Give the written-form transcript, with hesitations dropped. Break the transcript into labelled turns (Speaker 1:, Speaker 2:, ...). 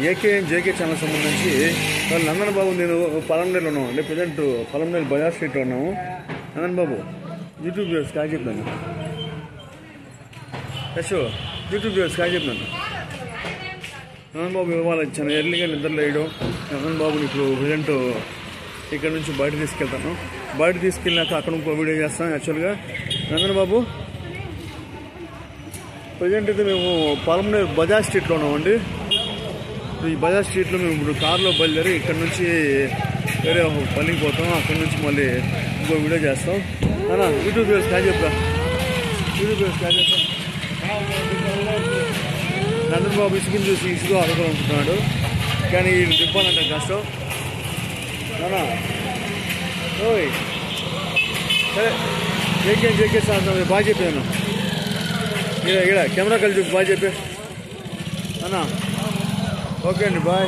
Speaker 1: AK JK channel సంబంధించి నందన్ బాబు నేను పలంనేరులో ఉన్నాం అంటే ప్రజెంట్ పలంనేరు బజార్ స్ట్రీట్లో ఉన్నాము. నందన్ బాబు యూట్యూబ్ వ్యూవర్స్ కాయ చెప్పాను యూట్యూబ్ వ్యూవర్స్ కాయ చెప్పాను. నందన్ బాబు ఇవాళ చాలా ఎర్లీగా నిద్రలో వేయడం. నందన్ బాబుని ఇప్పుడు ప్రజెంట్ ఇక్కడ నుంచి బయట తీసుకెళ్తాను. బయట తీసుకెళ్ళినాక అక్కడ ఇంకో వీడియో చేస్తాను. యాక్చువల్గా నందన్ బాబు ప్రజెంట్ అయితే మేము పలంనేరు బజార్ స్ట్రీట్లో ఉన్నామండి. ఈ బజార్ స్ట్రీట్లో మేము ఇప్పుడు కారులో బయలుదేరి ఇక్కడ నుంచి వేరే పల్లికి పోతాం. అక్కడి నుంచి మళ్ళీ ఇంకో వీడియో చేస్తాం. అన్నా యూట్యూబ్ వ్యూవర్స్ కాయ చెప్తా. యూట్యూబ్ వ్యూవర్స్ కాయ చెప్తా. నందన్ బాబు ఇసుకుని చూసి ఇసుకు అనుకుంటున్నాడు, కానీ వీళ్ళు దింపాలంటే కష్టం. అన్నా ఓయ్ సరే జేకే సార్ బాగా చెప్పాను. ఇక్కడ కెమెరా కలిసి బాగా చెప్పే అన్నా. ఓకే అండి, బాయ్.